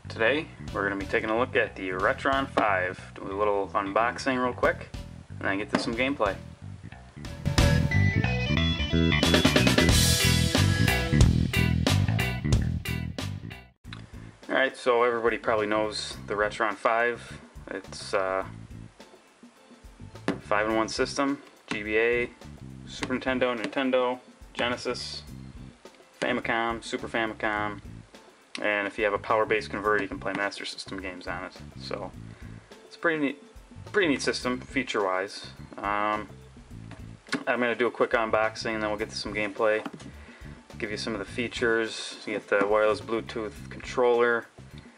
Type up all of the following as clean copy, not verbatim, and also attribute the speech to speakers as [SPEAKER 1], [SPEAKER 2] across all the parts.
[SPEAKER 1] Today we're going to be taking a look at the RetroN 5, do a little unboxing real quick, and then get to some gameplay. Alright, so everybody probably knows the RetroN 5. It's a 5-in-1 system, GBA, Super Nintendo, Nintendo, Genesis, Famicom, Super Famicom, and if you have a power-based converter you can play Master System games on it. So it's a pretty neat system feature-wise. I'm going to do a quick unboxing and then we'll get to some gameplay. Give you some of the features. You get the wireless Bluetooth controller,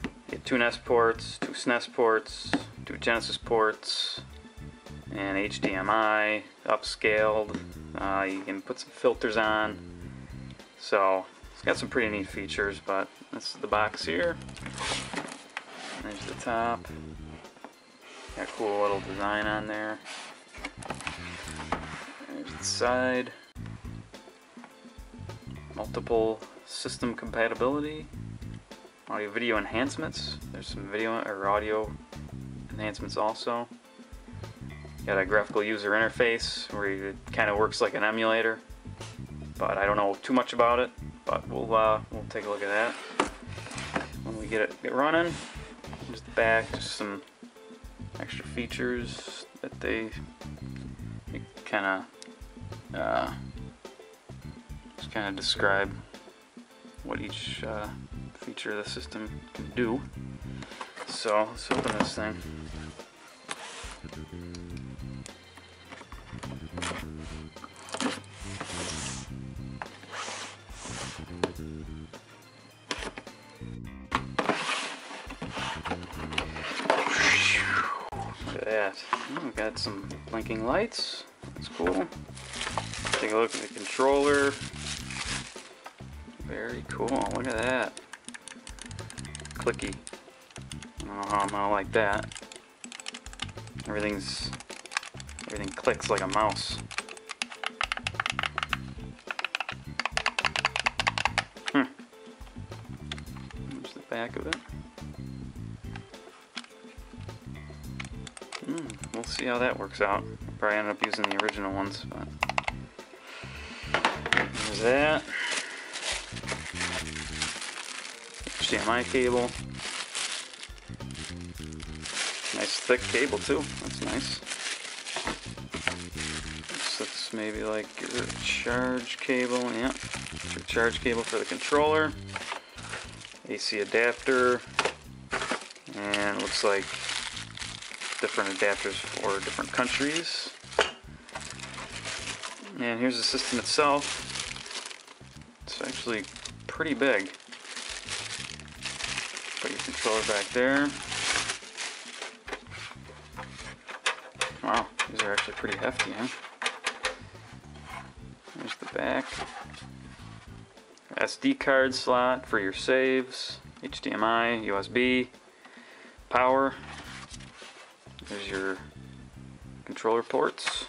[SPEAKER 1] you get 2 NES ports, 2 SNES ports, 2 Genesis ports, and HDMI, upscaled. You can put some filters on. So it's got some pretty neat features, but this is the box here. There's the top. Got a cool little design on there. There's the side. Multiple system compatibility. Audio video enhancements. There's some video or audio enhancements also. Got a graphical user interface where it kind of works like an emulator, but I don't know too much about it. But we'll take a look at that when we get running. Just the back, just some extra features that they kind of describe what each feature of the system can do. So let's open this thing. Look at that. Oh, we've got some blinking lights. That's cool. Take a look at the controller. Very cool. Look at that. Clicky. I don't know how I'm gonna like that. Everything clicks like a mouse. There's the back of it. We'll see how that works out. I'll probably end up using the original ones, but there's that. HDMI cable. Nice thick cable too. That's nice. So it's maybe like your charge cable. Yeah, your charge cable for the controller. AC adapter, and looks like different adapters for different countries. And here's the system itself. It's actually pretty big. Put your controller back there. Wow, these are actually pretty hefty, huh? There's the back. SD card slot for your saves. HDMI, USB, power. There's your controller ports.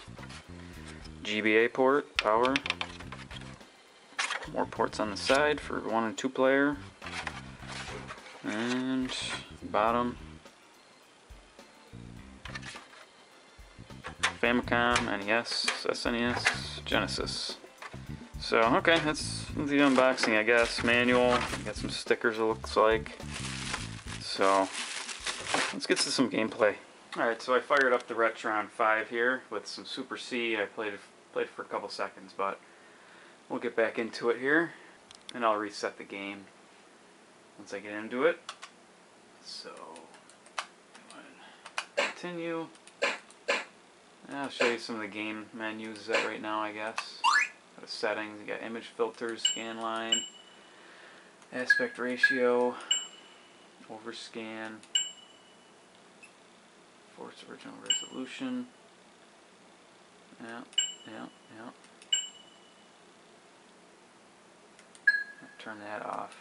[SPEAKER 1] GBA port, power. More ports on the side for 1 and 2 player. And bottom. Famicom, NES, SNES, Genesis. So, okay, that's the unboxing, I guess. Manual, got some stickers it looks like. So, let's get to some gameplay. Alright, so I fired up the RetroN 5 here with some Super C. I played it for a couple seconds, but we'll get back into it here. And I'll reset the game once I get into it. So, continue. I'll show you some of the game menus that right now, I guess. Go to settings, you got image filters, scan line, aspect ratio, overscan, force original resolution. Yeah. Turn that off.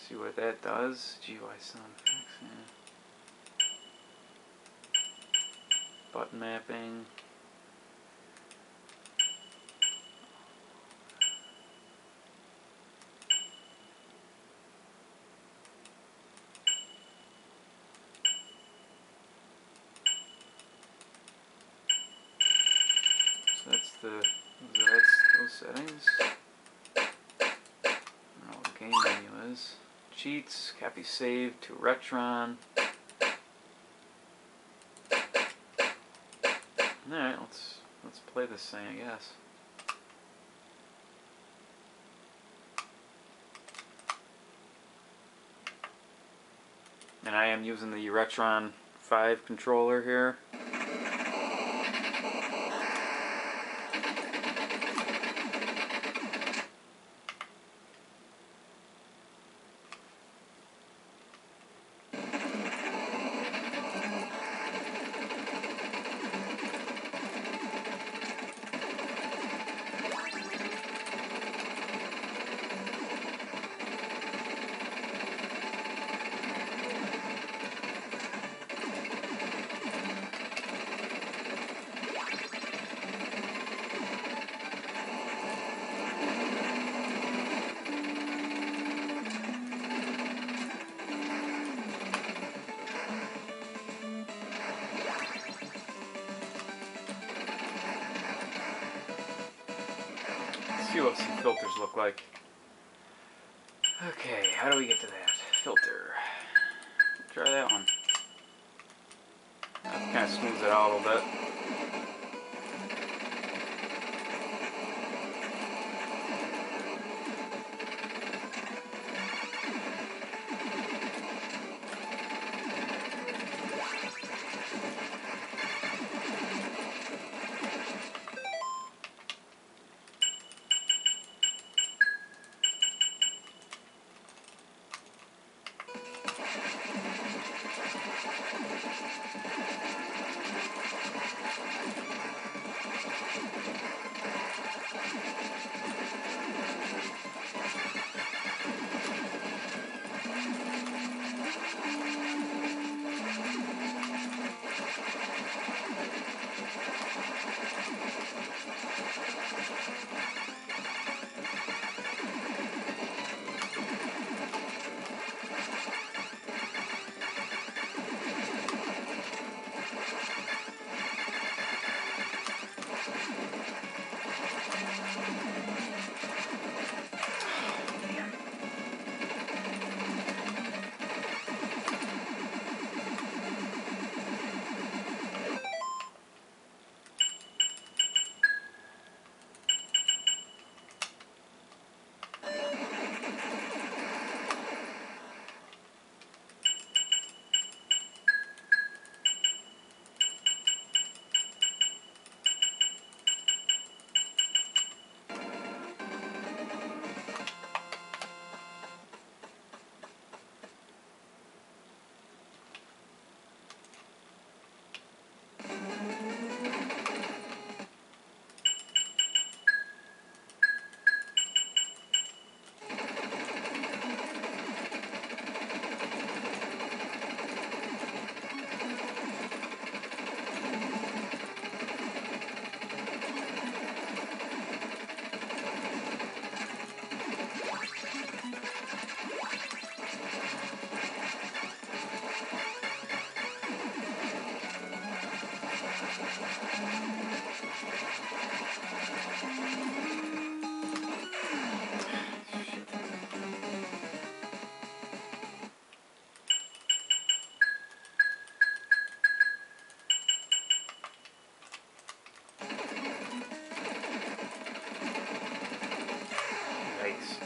[SPEAKER 1] See what that does. GUI sound effects. Yeah. Button mapping. game menu is. Cheats, copy save to RetroN. Alright, let's play this thing, I guess. And I am using the RetroN 5 controller here. See what some filters look like. Okay, how do we get to that? Filter. Try that one. That kind of smooths it out a little bit.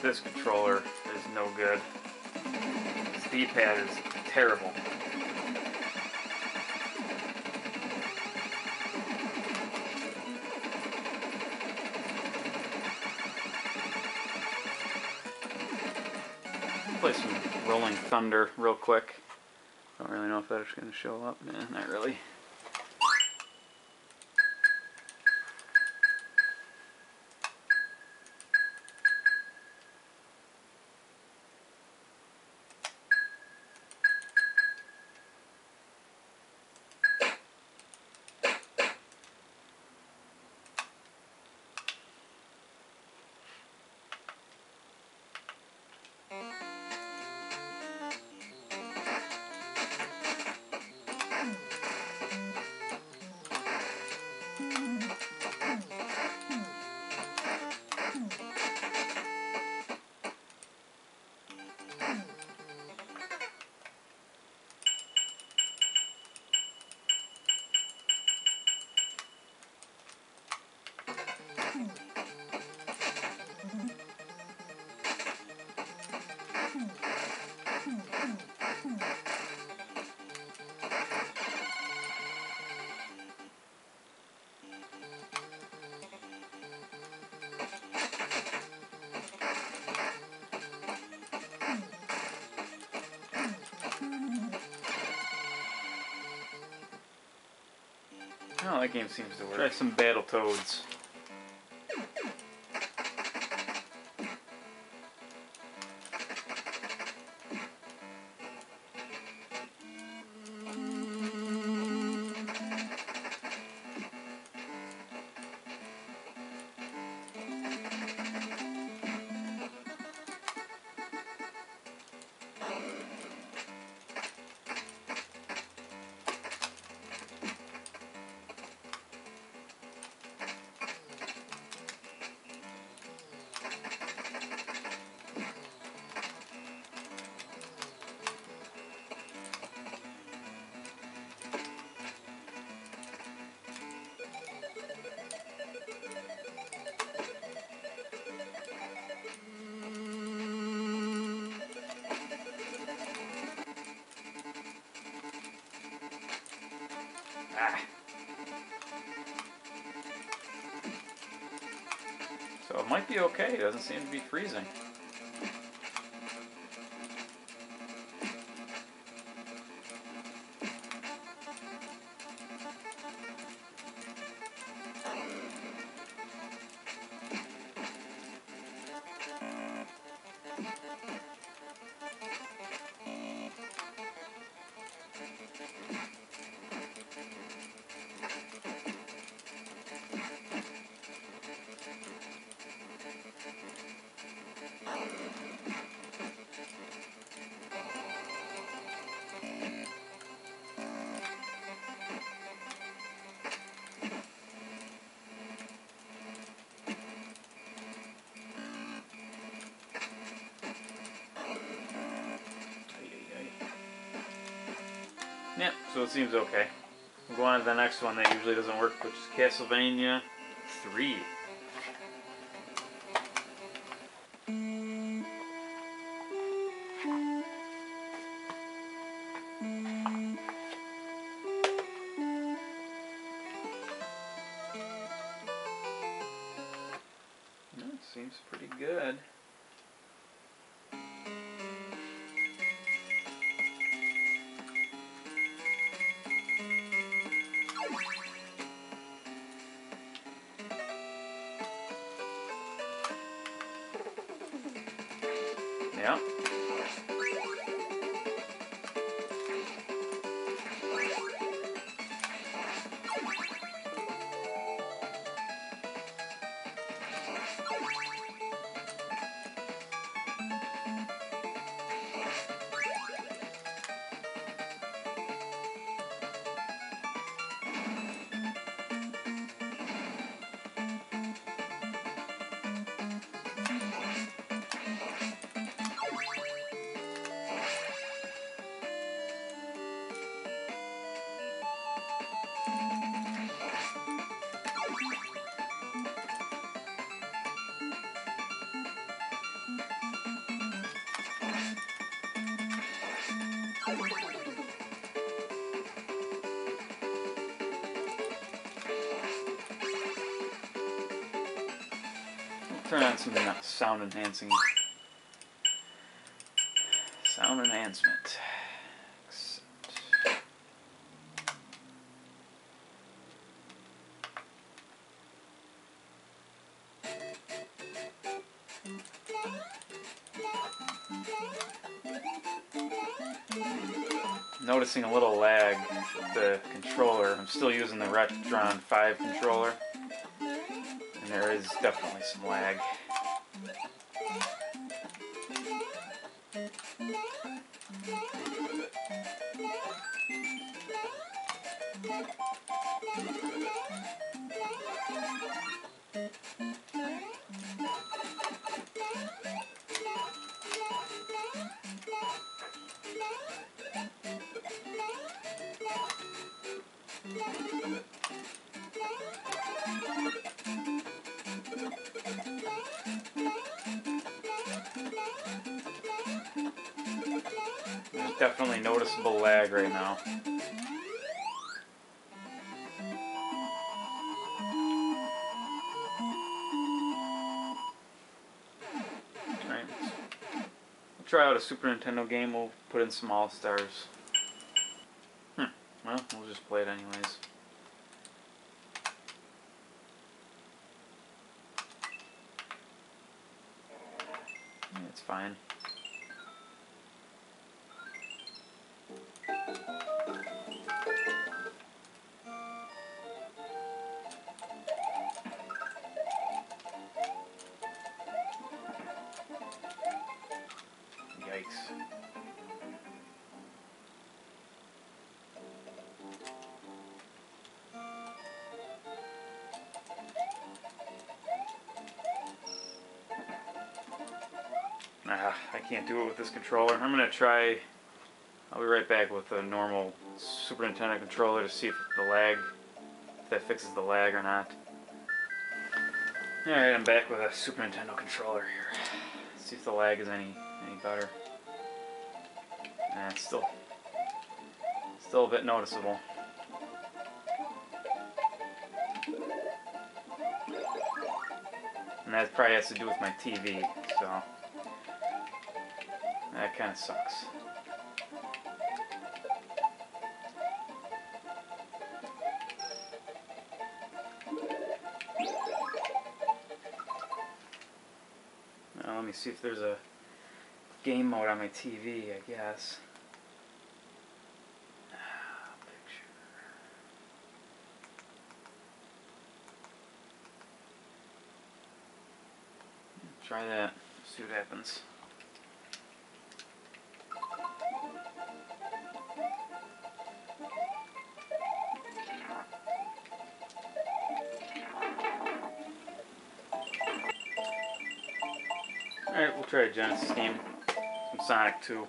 [SPEAKER 1] This controller is no good. This D-pad is terrible. Play some Rolling Thunder real quick. Don't really know if that's going to show up. Nah, not really. Oh, that game seems to work. Try some Battletoads. Ah. So it might be okay, it doesn't seem to be freezing. Yeah, so it seems okay. We'll go on to the next one that usually doesn't work, which is Castlevania III. That seems pretty good. Yeah. Turn on some sound enhancement. Noticing a little lag with the controller. I'm still using the RetroN 5 controller, and there is definitely some lag. There's definitely noticeable lag right now. Alright, we'll try out a Super Nintendo game. We'll put in some All-Stars. Well, we'll just play it anyways. It's fine. Yikes. I can't do it with this controller. I'm gonna try. I'll be right back with a normal Super Nintendo controller to see if that fixes the lag or not. Alright, I'm back with a Super Nintendo controller here. See if the lag is any better. It's still a bit noticeable. And that probably has to do with my TV, so that kind of sucks. Now let me see if there's a game mode on my TV, I guess. Try that, see what happens. Alright, we'll try a Genesis game. Some Sonic 2.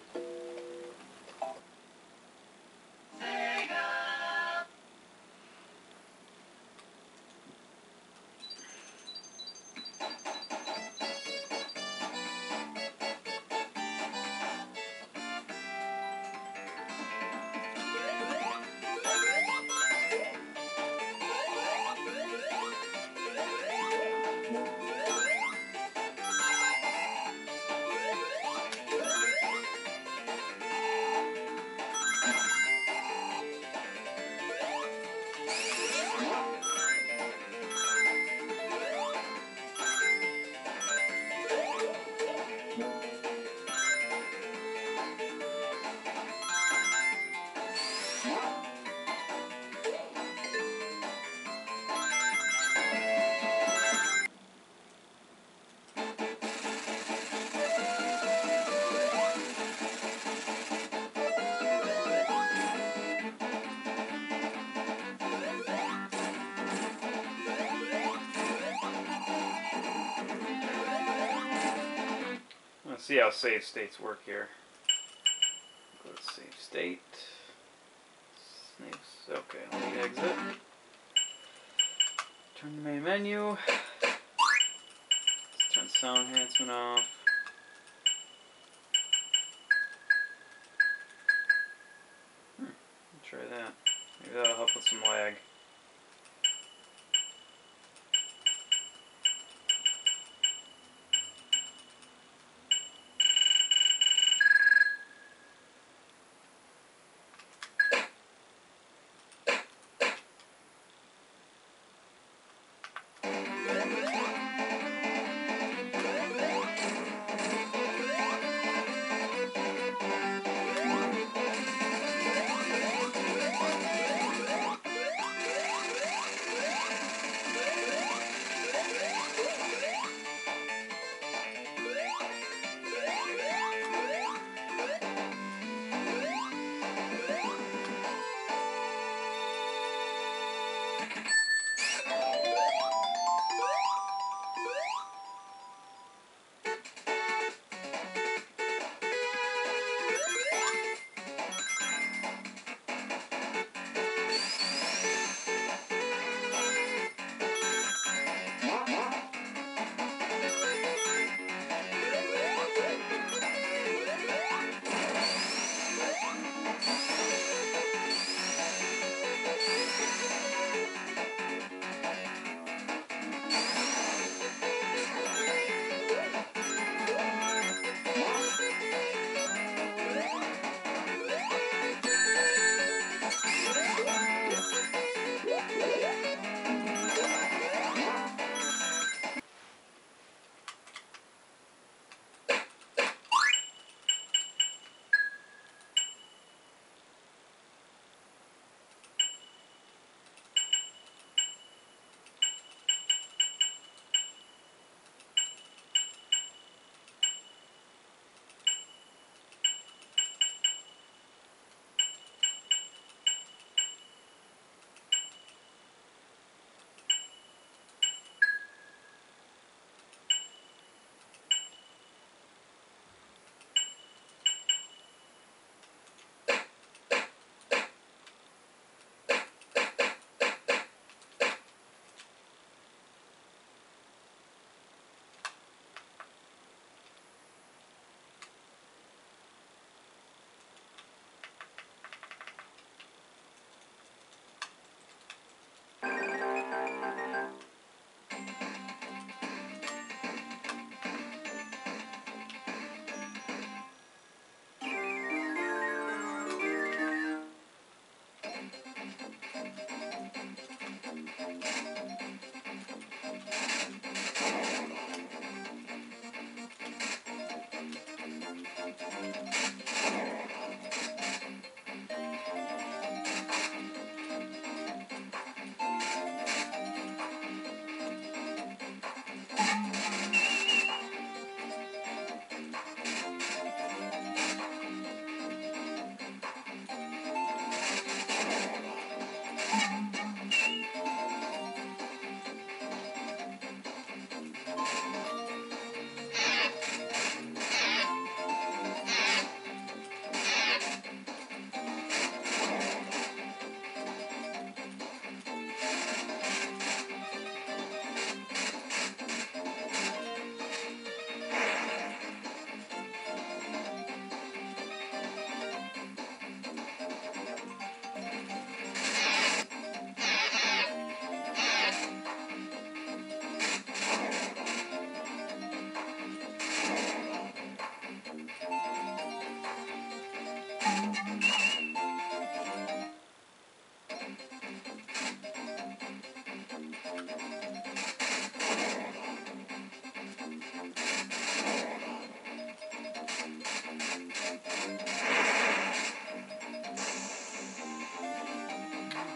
[SPEAKER 1] Let's see how save states work here. Go to save state. Okay, let me exit. Turn the main menu. Let's turn sound enhancement off. Try that. Maybe that'll help with some lag.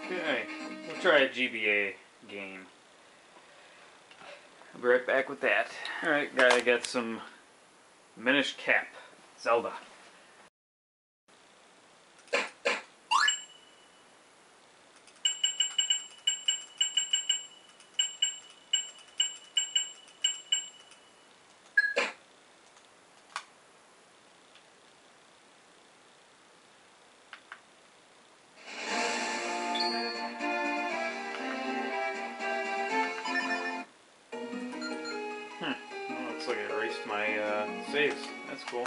[SPEAKER 1] Okay, we'll try a GBA game. I'll be right back with that. Alright, gotta get some Minish Cap, Zelda. Looks like it erased my saves. That's cool.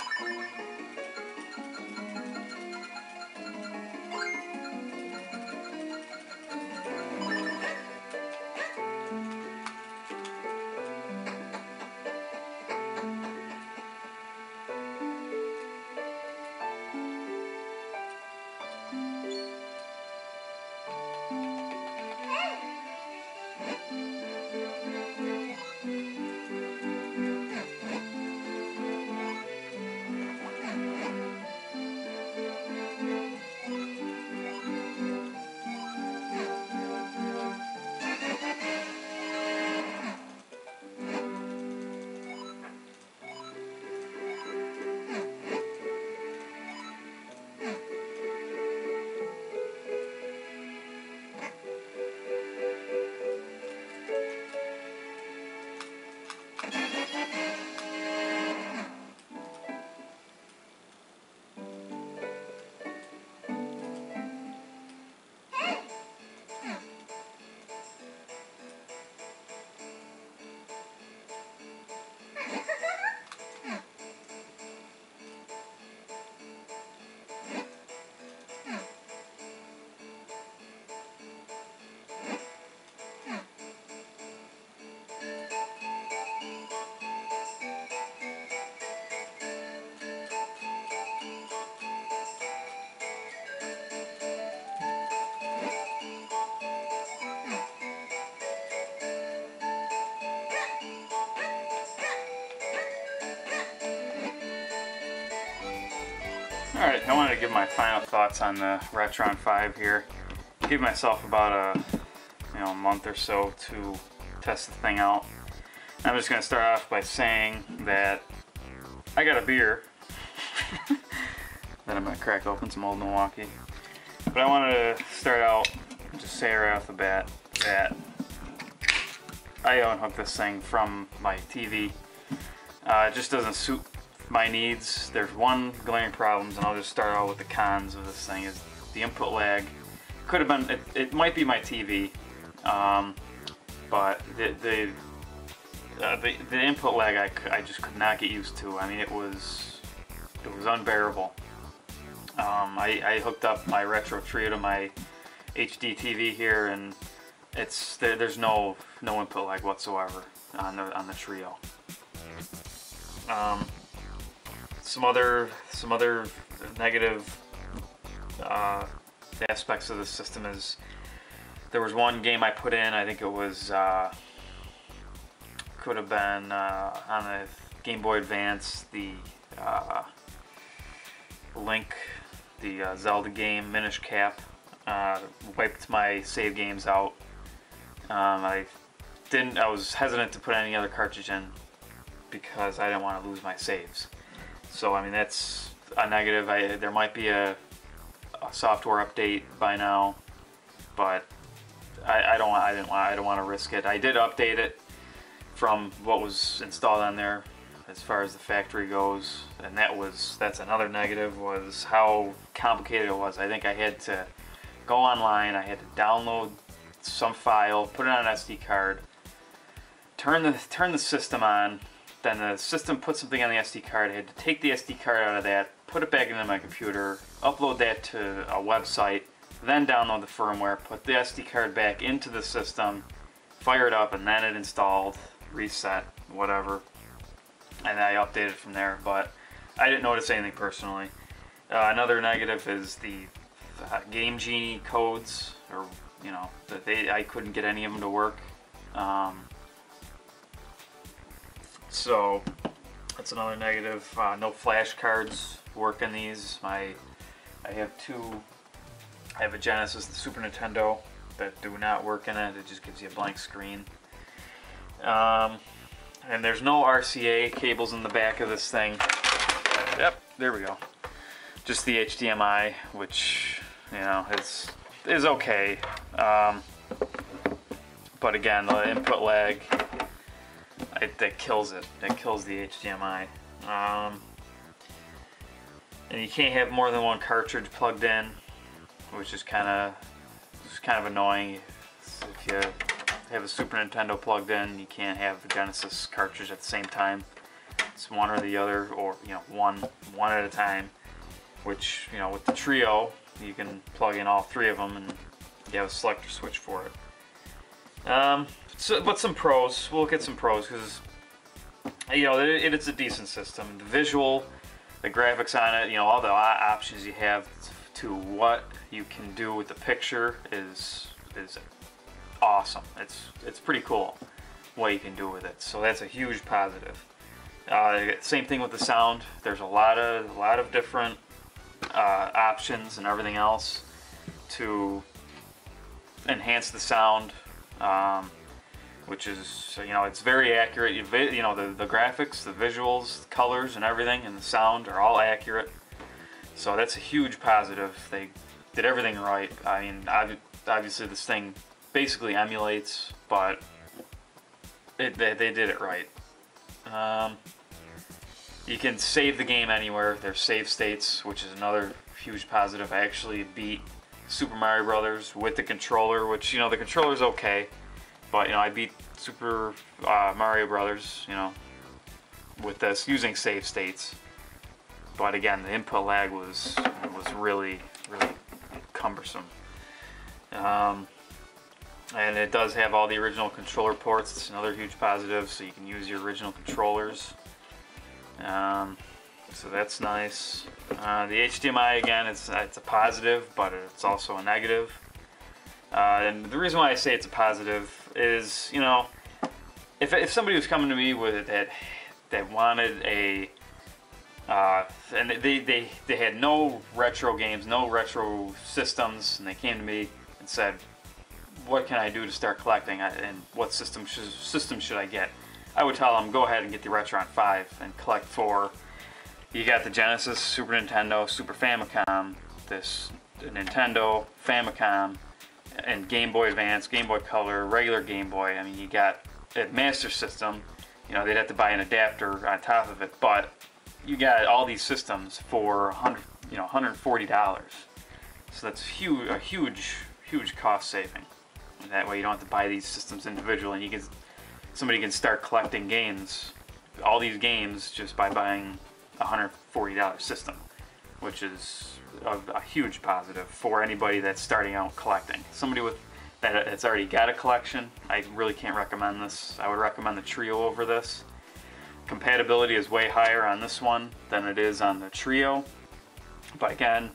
[SPEAKER 1] Alright, I wanted to give my final thoughts on the RetroN 5 here. Give myself about a month or so to test the thing out. I'm just going to start off by saying that I got a beer that I'm going to crack open, some old Milwaukee. But I wanted to start out and just say right off the bat that I unhooked this thing from my TV. It just doesn't suit my needs. There's one glaring problem, and I'll just start out with the cons of this thing, is the input lag. Could have been, it might be my TV, but the input lag I just could not get used to. I mean, it was unbearable. I hooked up my Retro Trio to my HD TV here, and there's no input lag whatsoever on the Trio. Some other negative aspects of the system is there was one game I put in. I think it was could have been on the Game Boy Advance, the Link, the Zelda game, Minish Cap. Wiped my save games out. I was hesitant to put any other cartridge in because I didn't want to lose my saves. So I mean, that's a negative. There might be a software update by now, but I don't want to risk it. I did update it from what was installed on there as far as the factory goes, and that's another negative, was how complicated it was. I think I had to go online, I had to download some file, put it on an SD card, turn the system on, then the system put something on the SD card. I had to take the SD card out of that, put it back into my computer, upload that to a website, then download the firmware, put the SD card back into the system, fire it up, and then it installed, reset, whatever, and I updated from there. But I didn't notice anything personally. Another negative is the Game Genie codes, or that I couldn't get any of them to work. So that's another negative. No flash cards work in these. I have a Genesis, the Super Nintendo, that do not work in it. It just gives you a blank screen. And there's no RCA cables in the back of this thing. Yep, there we go. Just the HDMI, which is okay. But again, the input lag, that kills it. That kills the HDMI. And you can't have more than one cartridge plugged in, which is kind of annoying. If you have a Super Nintendo plugged in, you can't have a Genesis cartridge at the same time. It's one or the other, or one at a time. Which with the Trio, you can plug in all three of them, and you have a selector switch for it. But some pros. We'll look at some pros because it's a decent system. The visual, the graphics on it, all the options you have to what you can do with the picture is awesome. It's pretty cool what you can do with it. So that's a huge positive. Same thing with the sound. There's a lot of different options and everything else to enhance the sound, which is it's very accurate. The graphics, the visuals, the colors, and everything, and the sound are all accurate. So that's a huge positive. They did everything right. I mean, obviously this thing basically emulates, but they did it right. You can save the game anywhere. There's save states, which is another huge positive. I actually beat Super Mario Brothers with the controller, which the controller's okay, but I beat Super Mario Brothers, with this using save states. But again, the input lag was really cumbersome. And it does have all the original controller ports. It's another huge positive, so you can use your original controllers. So that's nice. The HDMI, again, it's a positive, but it's also a negative. And the reason why I say it's a positive is, if somebody was coming to me with that wanted a and they had no retro games, no retro systems, and they came to me and said, what can I do to start collecting, and what system should I get? I would tell them, go ahead and get the RetroN 5 and collect 4. You got the Genesis, Super Nintendo, Super Famicom, this Nintendo, Famicom, and Game Boy Advance, Game Boy Color, regular Game Boy. I mean, you got a Master System. They'd have to buy an adapter on top of it, but you got all these systems for $140. So that's a huge cost saving. And that way, you don't have to buy these systems individually, and somebody can start collecting games, all these games, just by buying a $140 system, which is a huge positive for anybody that's starting out collecting. Somebody that's already got a collection, I really can't recommend this. I would recommend the Trio over this. Compatibility is way higher on this one than it is on the Trio, but again,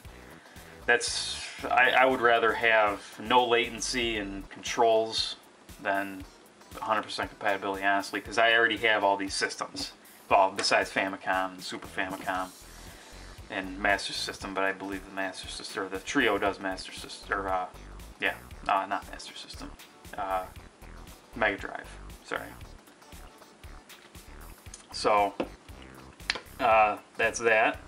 [SPEAKER 1] I would rather have no latency and controls than 100% compatibility, honestly, because I already have all these systems, well, besides Famicom and Super Famicom. and Master System, but I believe the Master System, or the Trio does Master System, or yeah, not Master System, Mega Drive. Sorry. So that's that.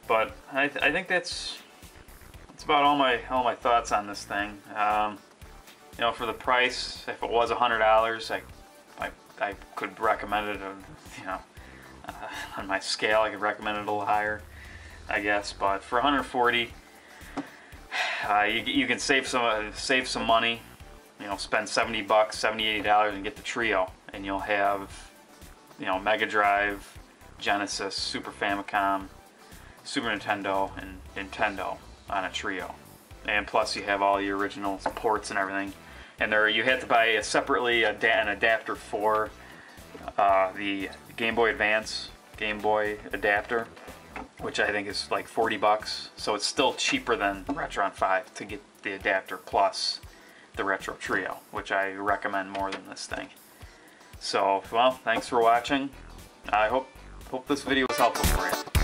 [SPEAKER 1] But I think that's about all my thoughts on this thing. You know, for the price, if it was $100, I could recommend it. You know, on my scale, I could recommend it a little higher, I guess. But for $140, you can save some money. You know, spend $70, $80 and get the Trio, and you'll have, you know, Mega Drive, Genesis, Super Famicom, Super Nintendo, and Nintendo on a Trio. And plus you have all the original ports and everything. And you had to buy separately an adapter for the Game Boy Advance Game Boy adapter, which I think is like $40. So it's still cheaper than RetroN 5 to get the adapter plus the Retro Trio, which I recommend more than this thing. So, well, thanks for watching. I hope this video was helpful for you.